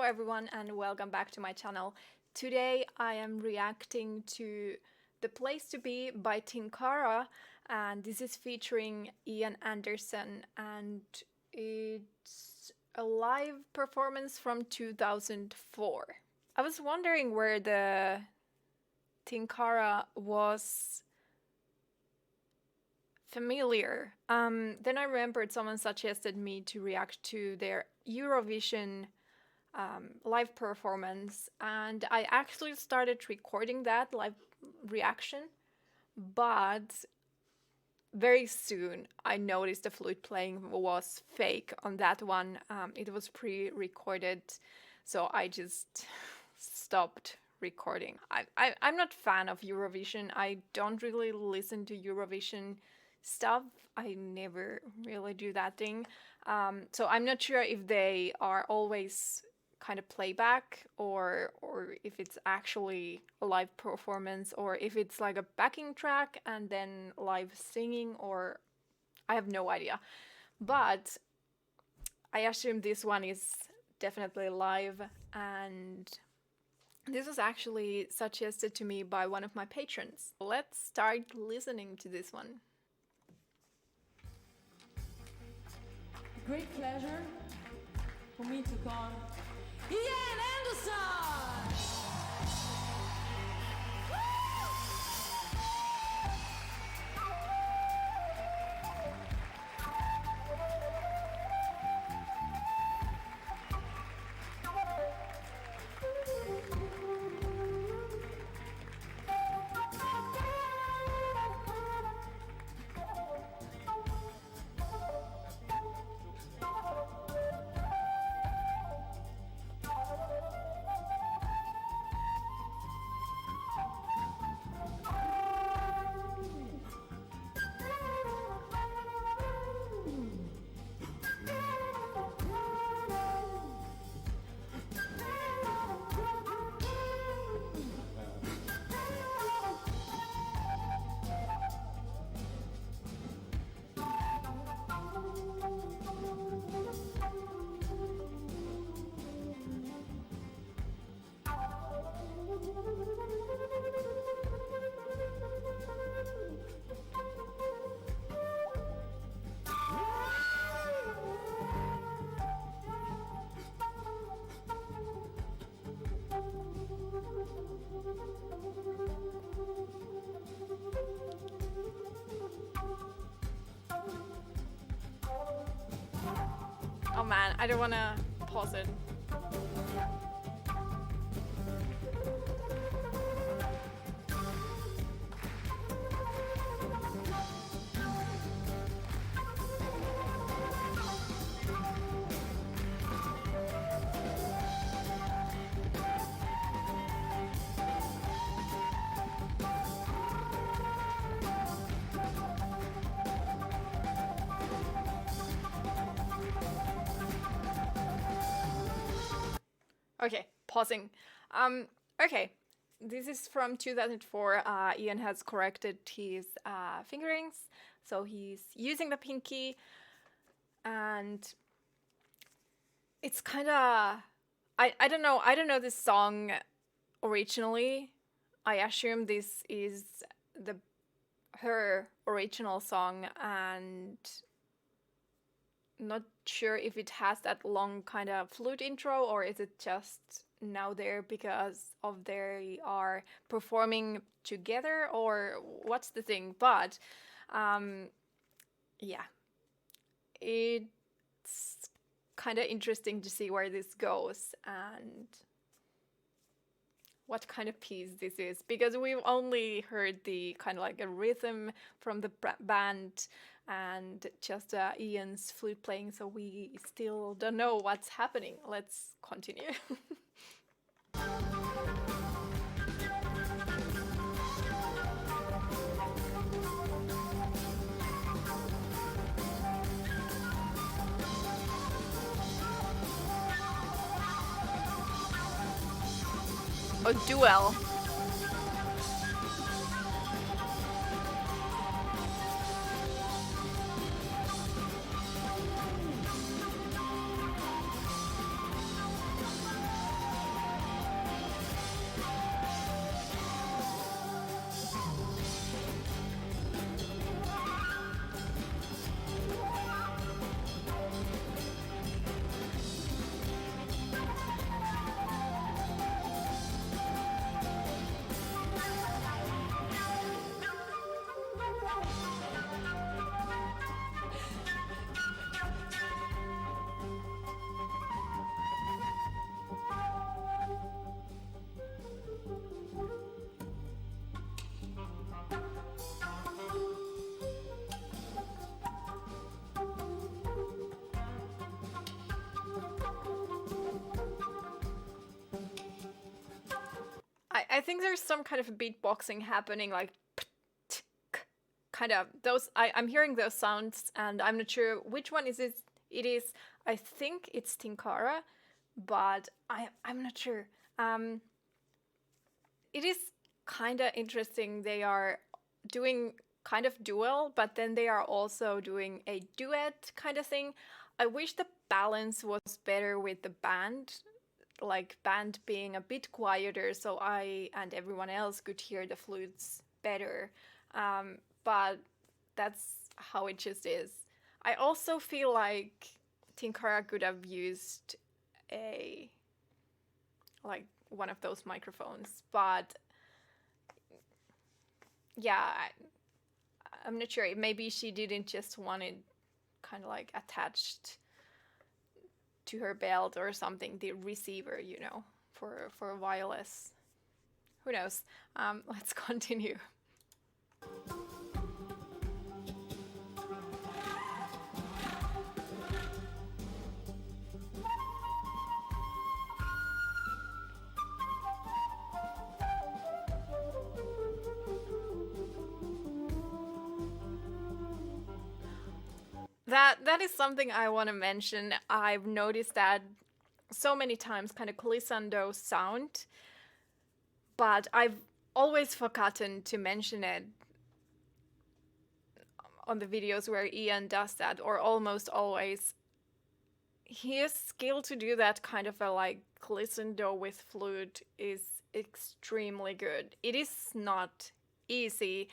everyone and welcome back to my channel. Today I am reacting to The Place to Be by Tinkara, and this is featuring Ian Anderson, and it's a live performance from 2004. I was wondering where the Tinkara was familiar. Then I remembered someone suggested me to react to their Eurovision live performance, and I actually started recording that live reaction, but very soon I noticed the flute playing was fake on that one. It was pre-recorded, so I just stopped recording. I'm not a fan of Eurovision. I don't really listen to Eurovision stuff. I never really do that thing. So I'm not sure if they are always kind of playback or if it's actually a live performance, or if it's like a backing track and then live singing, or I have no idea. But I assume this one is definitely live, and this was actually suggested to me by one of my patrons. Let's start listening to this one. Great pleasure for me to call Ian Anderson! Oh man, I don't wanna pause it. Okay, pausing. Okay, this is from 2004. Ian has corrected his fingerings, so he's using the pinky, and it's kind of I don't know this song originally. I assume this is her original song, and not sure if it has that long kind of flute intro, or is it just now there because of they are performing together, or what's the thing. But yeah, it's kind of interesting to see where this goes and what kind of piece this is, because we've only heard the kind of like a rhythm from the band and just Ian's flute playing, so we still don't know what's happening. Let's continue. A duel. I think there's some kind of beatboxing happening, like kind of those. I'm hearing those sounds, and I'm not sure which one is it. It is. I think it's Tinkara, but I'm not sure. It is kind of interesting. They are doing kind of duel, but then they are also doing a duet kind of thing. I wish the balance was better with the band, like band being a bit quieter so I and everyone else could hear the flutes better. But that's how it just is. I also feel like Tinkara could have used a like one of those microphones, but yeah, I'm not sure. Maybe she didn't just want it kind of like attached to her belt or something, the receiver, you know, for wireless. Who knows? Let's continue. That is something I want to mention. I've noticed that so many times, kind of glissando sound, but I've always forgotten to mention it on the videos where Ian does that, or almost always. His skill to do that kind of a like glissando with flute is extremely good. It is not easy,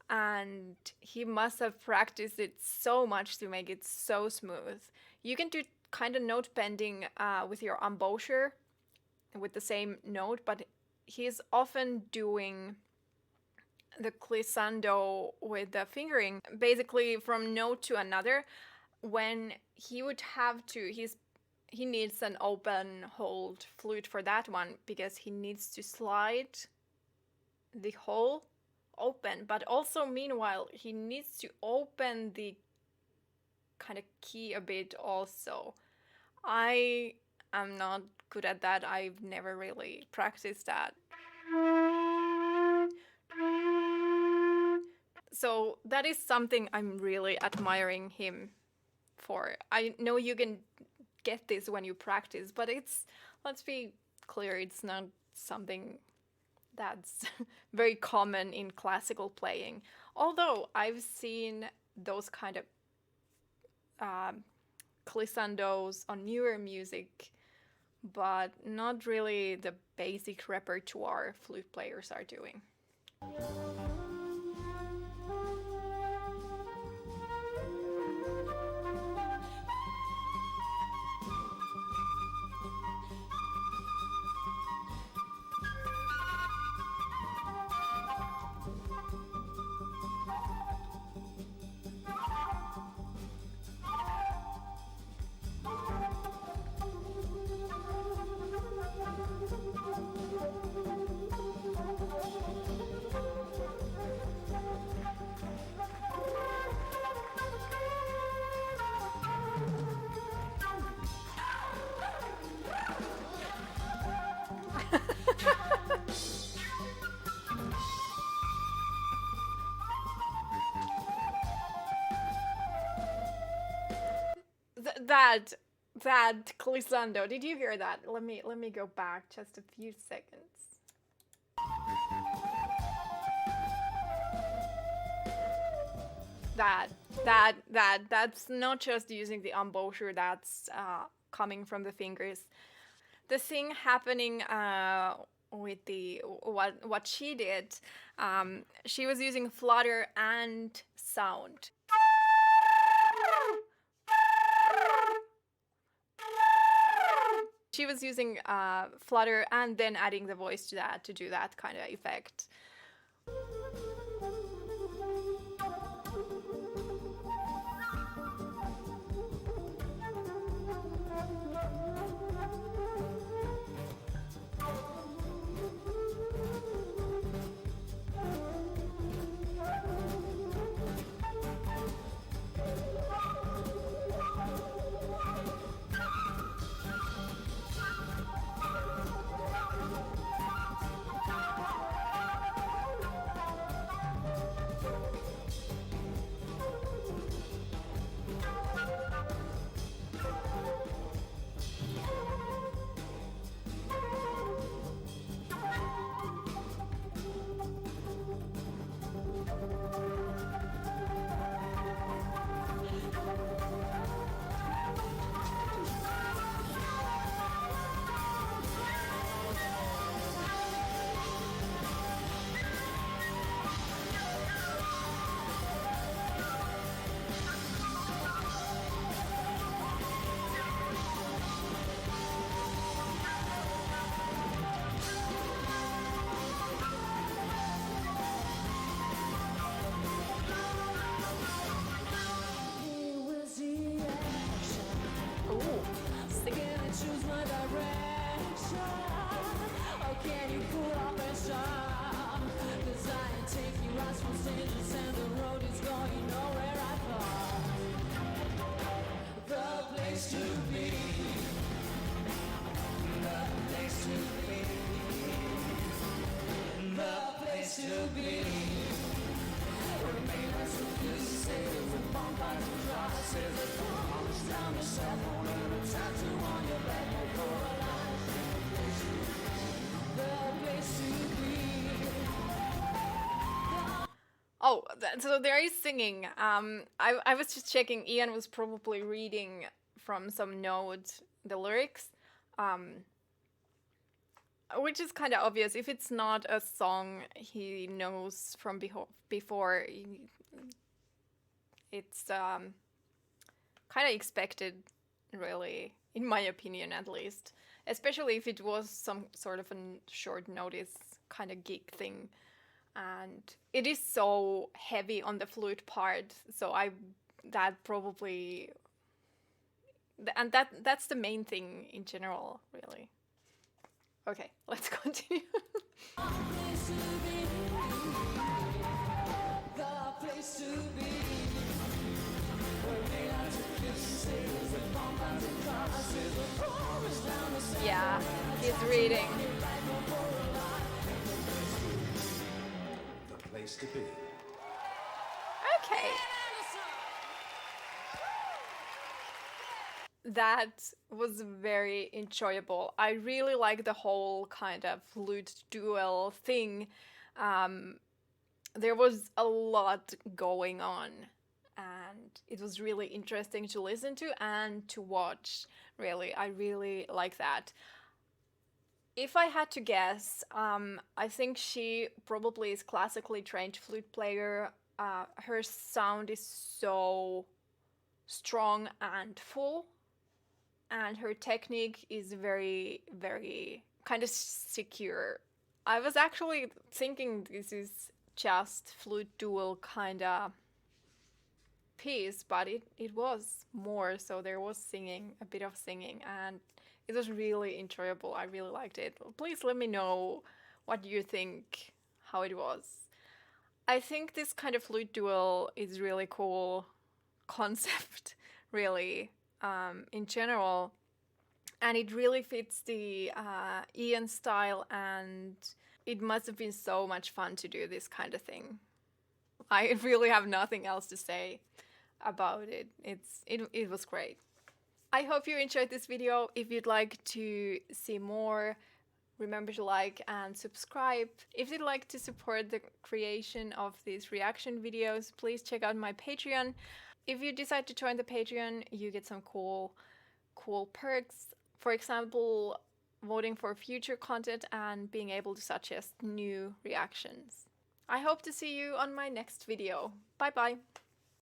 and he must have practiced it so much to make it so smooth. You can do kind of note bending with your embouchure with the same note, but he's often doing the glissando with the fingering, basically from note to another. When he would have to, he needs an open hold flute for that one because he needs to slide the hole open, but also meanwhile he needs to open the kind of key a bit also. I am not good at that. I've never really practiced that. So that is something I'm really admiring him for. I know you can get this when you practice, but it's, let's be clear, it's not something that's very common in classical playing. Although I've seen those kind of glissandos on newer music, but not really the basic repertoire flute players are doing. That glissando. Did you hear that? Let me go back just a few seconds. That's not just using the embouchure, that's coming from the fingers. The thing happening with the what she did, she was using flutter and sound. She was using flutter and then adding the voice to that to do that kind of effect. be. Remain as a pieces with bonfires and crosses. Polish down the cell phone and a tattoo on your back for a life. The place to be. Oh, so there is singing. I was just checking. Ian was probably reading from some notes the lyrics, which is kind of obvious. If it's not a song he knows from before, it's kind of expected, really, in my opinion at least. Especially if it was some sort of a short notice kind of gig thing. And it is so heavy on the flute part, so that's the main thing in general, really. Okay, let's continue. The place to be. Yeah, he's reading. The place to be. Okay. That was very enjoyable. I really like the whole kind of flute duel thing. There was a lot going on, and it was really interesting to listen to and to watch. Really, I really like that. If I had to guess, I think she probably is classically trained flute player. Her sound is so strong and full, and her technique is very, very kind of secure. I was actually thinking this is just flute duel kind of piece, but it was more, so there was singing, a bit of singing, and it was really enjoyable. I really liked it. Please let me know what you think, how it was. I think this kind of flute duel is really cool concept, really, in general. And it really fits the Ian style, and it must have been so much fun to do this kind of thing. I really have nothing else to say about it. It was great. I hope you enjoyed this video. If you'd like to see more, remember to like and subscribe. If you'd like to support the creation of these reaction videos, please check out my Patreon. If you decide to join the Patreon, you get some cool perks. For example, voting for future content and being able to suggest new reactions. I hope to see you on my next video. Bye bye!